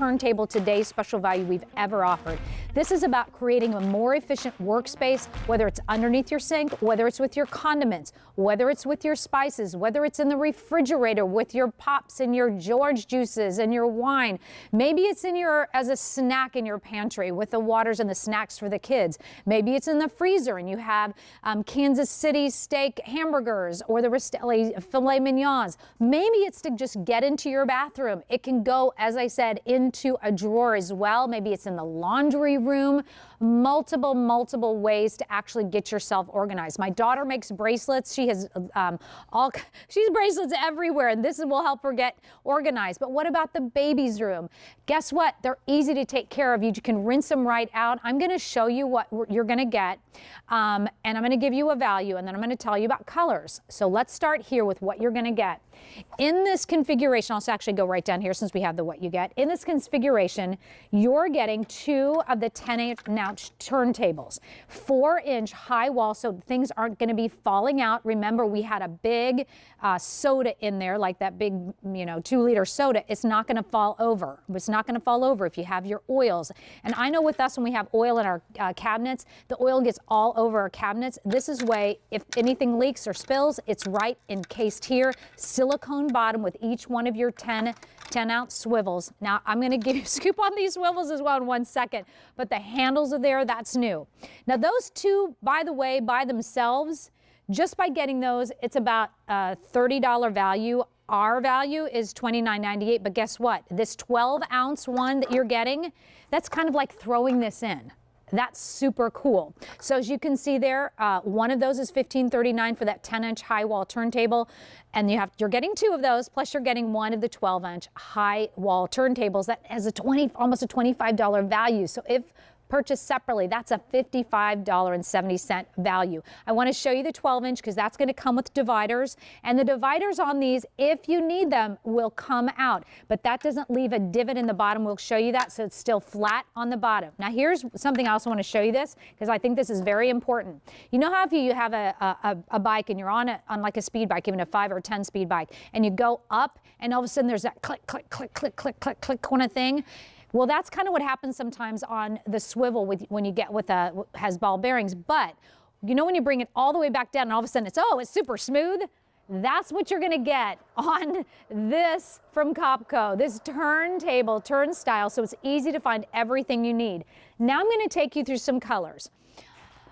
turntable today's special value we've ever offered. This is about creating a more efficient workspace, whether it's underneath your sink, whether it's with your condiments, whether it's with your spices, whether it's in the refrigerator with your pops and your George juices and your wine. Maybe it's in your, as a snack in your pantry with the waters and the snacks for the kids. Maybe it's in the freezer and you have Kansas City steak hamburgers or the Rastelli filet mignons. Maybe it's to just get into your bathroom. It can go, as I said, into a drawer as well. Maybe it's in the laundry room. Multiple ways to actually get yourself organized. My daughter makes bracelets. She has she's bracelets everywhere, and this will help her get organized. But what about the baby's room? Guess what? They're easy to take care of. You can rinse them right out. I'm going to show you what you're going to get, and I'm going to give you a value, and then I'm going to tell you about colors. So let's start here with what you're going to get. In this configuration, I'll actually go right down here since we have the what you get. In this configuration, you're getting 2 of the 10-inch turntables, 4-inch high wall, so things aren't going to be falling out. Remember, we had a big soda in there, like that big, 2-liter soda. It's not going to fall over. It's not going to fall over if you have your oils. And I know with us, when we have oil in our cabinets, the oil gets all over our cabinets. This is way, if anything leaks or spills, it's right encased here. Silicone bottom with each one of your 10-ounce swivels. Now, I'm going to give you a scoop on these swivels as well in 1 second, but the handles are there. That's new. Now, those 2, by the way, by themselves, just by getting those, it's about a $30 value. Our value is $29.98, but guess what? This 12-ounce one that you're getting, that's kind of like throwing this in. That's super cool. So as you can see there, one of those is $15.39 for that 10-inch high wall turntable, and you're getting 2 of those, plus you're getting 1 of the 12-inch high wall turntables that has almost a $25 value. So if purchased separately, that's a $55.70 value. I want to show you the 12-inch because that's going to come with dividers, and the dividers on these, if you need them, will come out, but that doesn't leave a divot in the bottom. We'll show you that, so it's still flat on the bottom. Now here's something I also want to show you this because I think this is very important. You know how if you have a bike and you're on like a speed bike, even a 5 or 10 speed bike, and you go up and all of a sudden there's that click, click, click, click, click, click, click kind of thing? Well, that's kind of what happens sometimes on the swivel when you get with has ball bearings. But you know when you bring it all the way back down and all of a sudden it's super smooth? That's what you're going to get on this from Copco, this turntable, turnstile, so it's easy to find everything you need. Now I'm going to take you through some colors.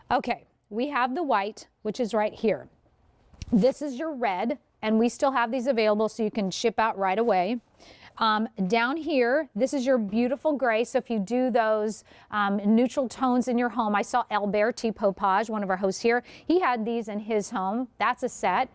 Okay, we have the white, which is right here. This is your red, and we still have these available so you can ship out right away. Down here, this is your beautiful gray. So if you do those neutral tones in your home, I saw Albert T. Popage, one of our hosts here, he had these in his home. That's a set.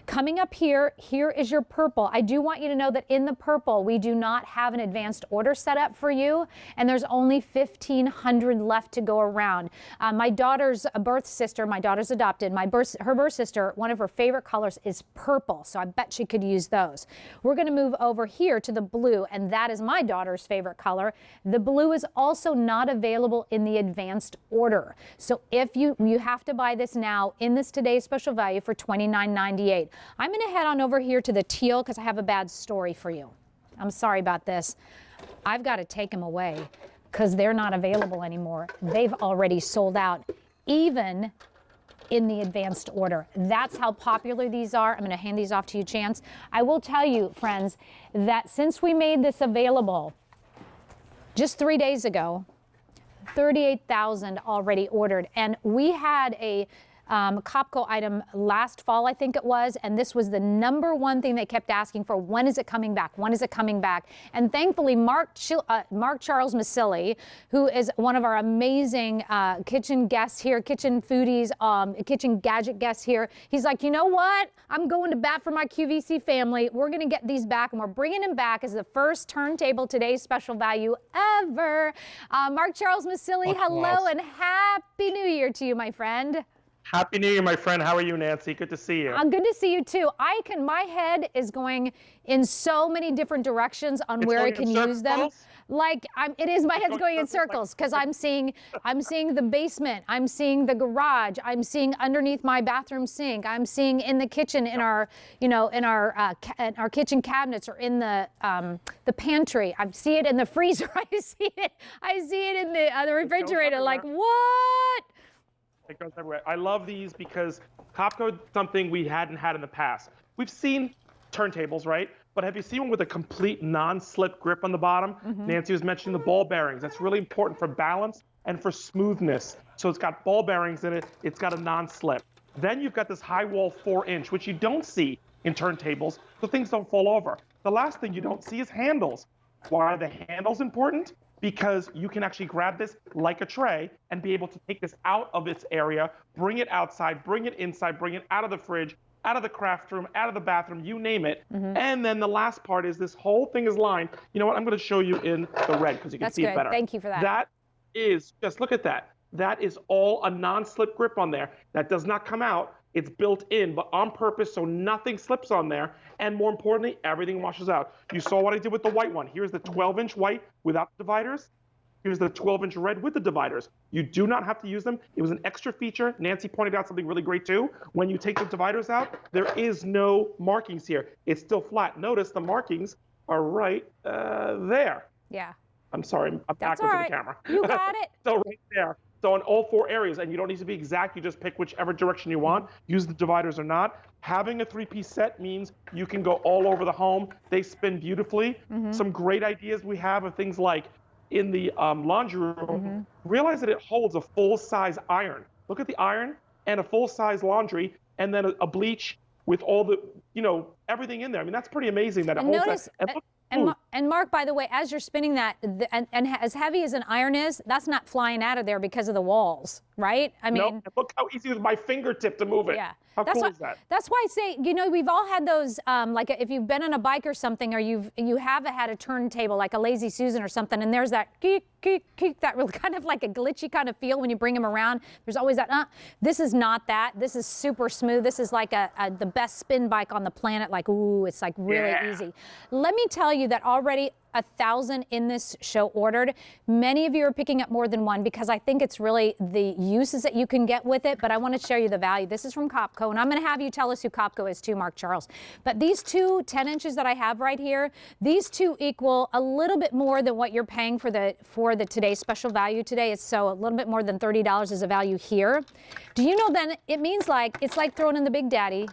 Coming up here, here is your purple. I do want you to know that in the purple, we do not have an advanced order set up for you, and there's only 1,500 left to go around. My daughter's birth sister, my daughter's adopted, her birth sister, one of her favorite colors is purple, so I bet she could use those. We're going to move over here to the blue, and that is my daughter's favorite color. The blue is also not available in the advanced order. So if you have to buy this now in this today's special value for $29.98. I'm going to head on over here to the teal because I have a bad story for you. I'm sorry about this. I've got to take them away because they're not available anymore. They've already sold out, even in the advanced order. That's how popular these are. I'm going to hand these off to you, Chance. I will tell you, friends, that since we made this available just 3 days ago, 38,000 already ordered. And we had a Copco item last fall, I think it was, and this was the #1 thing they kept asking for. When is it coming back? When is it coming back? And thankfully, Mark Charles Masilli, who is one of our amazing kitchen guests here, kitchen foodies, kitchen gadget guests here, he's like, you know what? I'm going to bat for my QVC family. We're going to get these back, and we're bringing them back as the first turntable today's special value ever. Mark Charles Masilli, hello and Happy New Year to you, my friend. Happy New Year, my friend. How are you, Nancy? Good to see you. Good to see you too. My head is going in so many different directions on where I can use them. Like my head's going in circles because I'm seeing the basement, I'm seeing the garage, I'm seeing underneath my bathroom sink, I'm seeing in the kitchen in our in our kitchen cabinets or in the pantry. I see it in the freezer. I see it in the refrigerator. Like what? It goes everywhere. I love these because Copco is something we hadn't had in the past. We've seen turntables, right? But have you seen one with a complete non-slip grip on the bottom? Nancy was mentioning the ball bearings. That's really important for balance and for smoothness. So it's got ball bearings in it. It's got a non-slip. Then you've got this high wall 4-inch, which you don't see in turntables, so things don't fall over. The last thing you don't see is handles. Why are the handles important? Because you can actually grab this like a tray and be able to take this out of its area, bring it outside, bring it inside, bring it out of the fridge, out of the craft room, out of the bathroom, you name it. And then the last part is this whole thing is lined. You know what? I'm going to show you in the red because you can see it better. Thank you for that. That is, just look at that. That is all a non-slip grip on there. That does not come out. It's built in, but on purpose so nothing slips on there. And more importantly, everything washes out. You saw what I did with the white one. Here's the 12-inch white without the dividers. Here's the 12-inch red with the dividers. You do not have to use them. It was an extra feature. Nancy pointed out something really great too. When you take the dividers out, there is no markings here. It's still flat. Notice the markings are right there. Yeah. I'm sorry, I'm backwards in the camera. You got it. So right there. So in all 4 areas, and you don't need to be exact, you just pick whichever direction you want, use the dividers or not. Having a 3-piece set means you can go all over the home. They spin beautifully. Some great ideas we have are things like in the laundry room, realize that it holds a full-size iron. Look at the iron and a full-size laundry, and then a bleach with all the, everything in there. I mean, that's pretty amazing that it holds that. And Mark, by the way, as you're spinning that, and as heavy as an iron is, that's not flying out of there because of the walls, right? I mean, no, look how easy with my fingertip to move it. Yeah. How cool is that? That's why I say, we've all had those, like if you've been on a bike or something, or you have had a turntable, like a Lazy Susan or something, and there's that geek, geek, geek, that real kind of like a glitchy kind of feel when you bring them around. There's always that, This is not that. This is super smooth. This is like the best spin bike on the planet. Like, ooh, it's like really easy. Let me tell you that already 1,000 in this show ordered. Many of you are picking up more than one because I think it's really the uses that you can get with it, but I want to show you the value. This is from Copco, and I'm going to have you tell us who Copco is too, Mark Charles. But these two 10 inches that I have right here, these two equal a little bit more than what you're paying for the today's special value today. It's so a little bit more than $30 is a value here. Do you know then it means it's like throwing in the Big Daddy,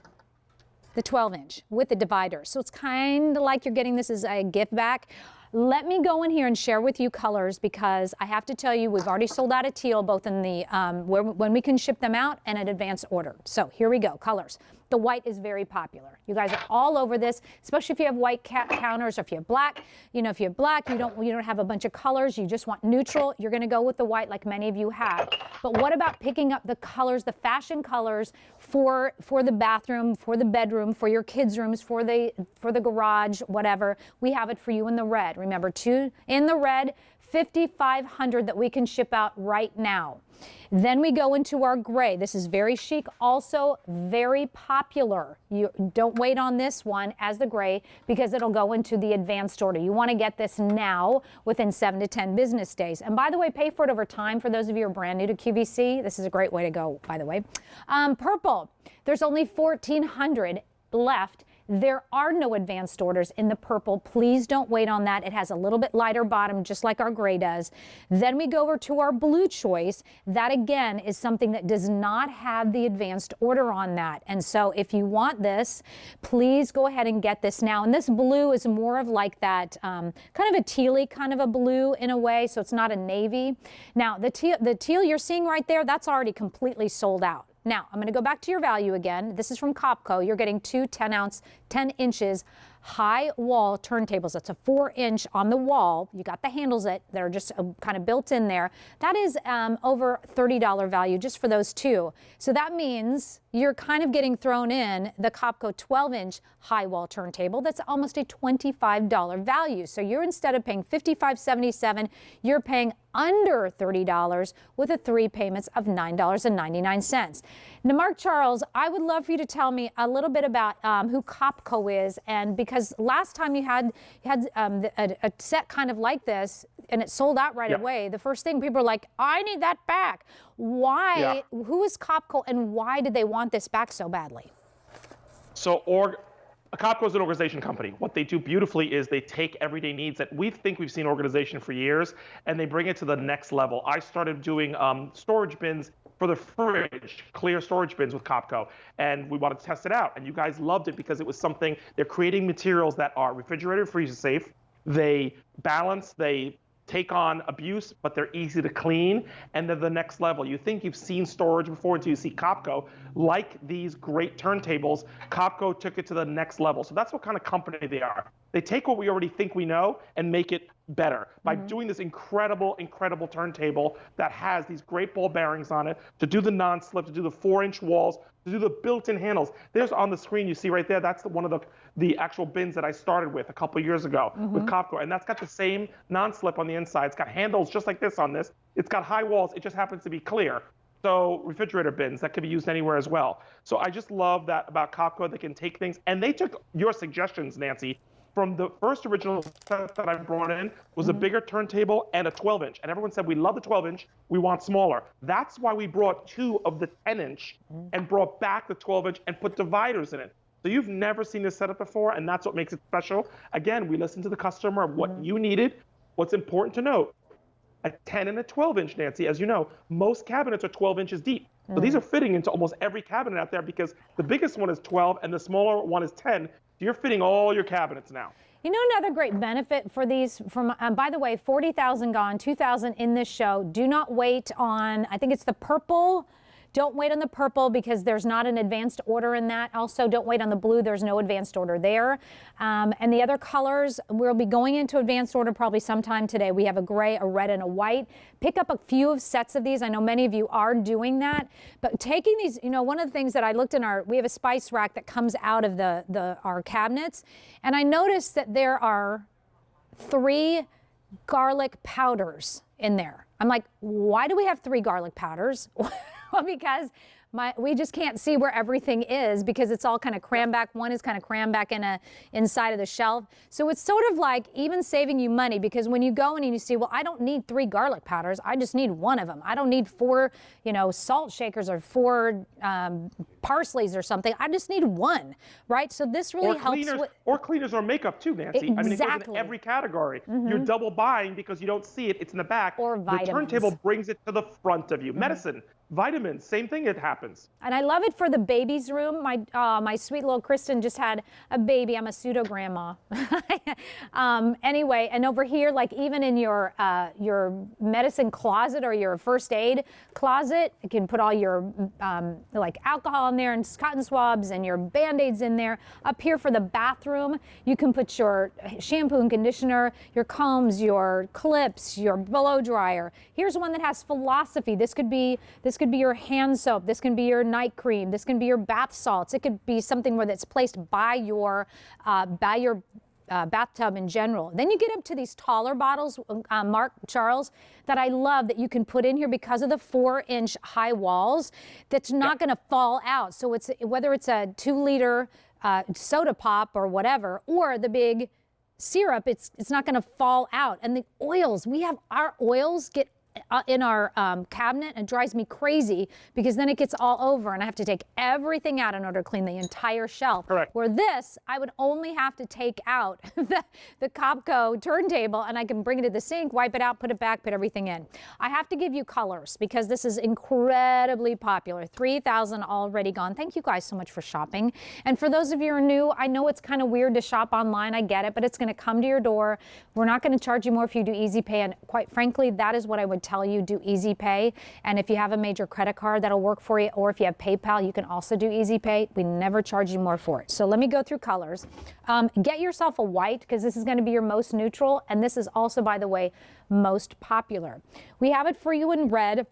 the 12-inch with the dividers. So it's kind of like you're getting this as a gift back. Let me go in here and share with you colors because I have to tell you we've already sold out of teal both in the when we can ship them out and at advance order. So here we go, colors. The white is very popular. You guys are all over this, especially if you have white counters or if you have black. If you have black, you don't have a bunch of colors. You just want neutral. You're going to go with the white like many of you have. But what about picking up the colors, the fashion colors for the bathroom, for the bedroom, for your kids' rooms, for the garage, whatever? We have it for you in the red. Remember, 2 in the red, 5,500 that we can ship out right now. Then we go into our gray. This is very chic, also very popular. You don't wait on this one as the gray because it'll go into the advanced order. You want to get this now within 7 to 10 business days. And by the way, pay for it over time. For those of you who are brand new to QVC, this is a great way to go, by the way. Purple, there's only 1,400 left. There are no advanced orders in the purple. Please don't wait on that. It has a little bit lighter bottom, just like our gray does. Then we go over to our blue choice. That, again, is something that does not have the advanced order on that. And so if you want this, please go ahead and get this now. And this blue is more of like that kind of a tealy kind of a blue in a way, so it's not a navy. Now, the teal you're seeing right there, that's already completely sold out. Now, I'm going to go back to your value again. This is from Copco. You're getting two 10 inches high wall turntables. That's a 4-inch on the wall. You got the handles that are just kind of built in there. That is over $30 value just for those two. So that means you're kind of getting thrown in the Copco 12-inch high wall turntable. That's almost a $25 value. So you're, instead of paying $55.77, you're paying under $30 with a 3 payments of $9.99. Now, Mark Charles, I would love for you to tell me a little bit about who Copco is, and because last time you had a set kind of like this and it sold out right away, the first thing people are like, I need that back. Why? Who is Copco and why did they want this back so badly? So Copco is an organization company. What they do beautifully is they take everyday needs that we think we've seen organization for years, and they bring it to the next level. I started doing storage bins for the fridge, clear storage bins with Copco, and we wanted to test it out. And you guys loved it because it was something, they're creating materials that are refrigerator freezer safe. They balance, they take on abuse, but they're easy to clean, and they're the next level. You think you've seen storage before until you see Copco. Like these great turntables, Copco took it to the next level. So that's what kind of company they are. They take what we already think we know and make it better by doing this incredible, incredible turntable that has these great ball bearings on it to do the non-slip, to do the 4-inch walls, to do the built-in handles. There's on the screen you see right there, that's one of the actual bins that I started with a couple years ago with Copco, and that's got the same non-slip on the inside. It's got handles just like this on this. It's got high walls, it just happens to be clear. So refrigerator bins, that could be used anywhere as well. So I just love that about Copco. They can take things, and they took your suggestions, Nancy, from the first original set that I brought in was a bigger turntable and a 12-inch. And everyone said, we love the 12-inch, we want smaller. That's why we brought 2 of the 10-inch and brought back the 12-inch and put dividers in it. So you've never seen this setup before, and that's what makes it special. Again, we listened to the customer of what you needed. What's important to note, a 10 and a 12-inch, Nancy, as you know, most cabinets are 12 inches deep. So these are fitting into almost every cabinet out there because the biggest one is 12 and the smaller one is 10. So you're fitting all your cabinets now. You know, another great benefit for these, by the way, 40,000 gone, 2,000 in this show. Do not wait on, I think it's the purple. Don't wait on the purple because there's not an advanced order in that. Also, don't wait on the blue. There's no advanced order there. And the other colors, we'll be going into advanced order probably sometime today. We have a gray, a red, and a white. Pick up a few sets of these. I know many of you are doing that. But taking these, you know, one of the things that I looked in we have a spice rack that comes out of our cabinets. And I noticed that there are 3 garlic powders in there. I'm like, why do we have 3 garlic powders? Well, because we just can't see where everything is because it's all kind of crammed back. One is kind of crammed back inside of the shelf. So it's sort of like even saving you money because when you go in and you see, well, I don't need 3 garlic powders. I just need 1 of them. I don't need 4, salt shakers or 4 parsleys or something. I just need 1, right? So this really helps. Or cleaners or makeup too, Nancy. Exactly. I mean, it goes in every category. You're double buying because you don't see it. It's in the back. Or vitamins. The turntable brings it to the front of you. Medicine. Vitamins, same thing, it happens. And I love it for the baby's room. My sweet little Kristen just had a baby. I'm a pseudo grandma. Anyway, and over here, like even in your medicine closet or your first aid closet, you can put all your like alcohol in there and cotton swabs and your Band-Aids in there. Up here for the bathroom, you can put your shampoo and conditioner, your combs, your clips, your blow dryer. Here's one that has philosophy. This could be your hand soap. This can be your night cream. This can be your bath salts. It could be something where that's placed by your bathtub in general. Then you get up to these taller bottles, Mark Charles, that I love that you can put in here because of the 4-inch high walls. That's not going to fall out. So it's whether it's a 2-liter soda pop or whatever, or the big syrup, it's not going to fall out. And the oils, our oils get in our cabinet, and it drives me crazy because then it gets all over and I have to take everything out in order to clean the entire shelf. Correct. Where this, I would only have to take out the Copco turntable and I can bring it to the sink, wipe it out, put it back, put everything in. I have to give you colors because this is incredibly popular. 3,000 already gone. Thank you guys so much for shopping. And for those of you who are new, I know it's kind of weird to shop online. I get it, but it's going to come to your door. We're not going to charge you more if you do Easy Pay. And quite frankly, that is what I would tell you, do Easy Pay. And if you have a major credit card, that'll work for you. Or if you have PayPal, you can also do Easy Pay. We never charge you more for it. So let me go through colors. Get yourself a white because this is going to be your most neutral. And this is also, by the way, most popular. We have it for you in red.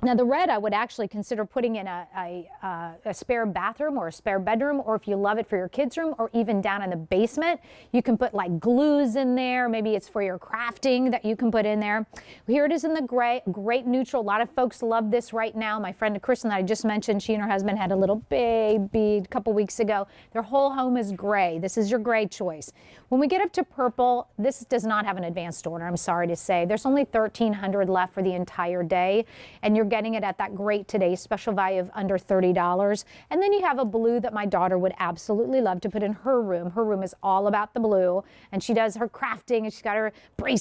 Now the red I would actually consider putting in a spare bathroom or a spare bedroom, or if you love it for your kids' room, or even down in the basement. You can put like glues in there. Maybe it's for your crafting that you can put in there. Here it is in the gray, great neutral. A lot of folks love this right now. My friend Kristen that I just mentioned, she and her husband had a little baby a couple weeks ago. Their whole home is gray. This is your gray choice. When we get up to purple, this does not have an advanced order, I'm sorry to say. There's only 1,300 left for the entire day, and you're getting it at that great today's special value of under $30. And then you have a blue that my daughter would absolutely love to put in her room. Her room is all about the blue, and she does her crafting, and she's got her bracelet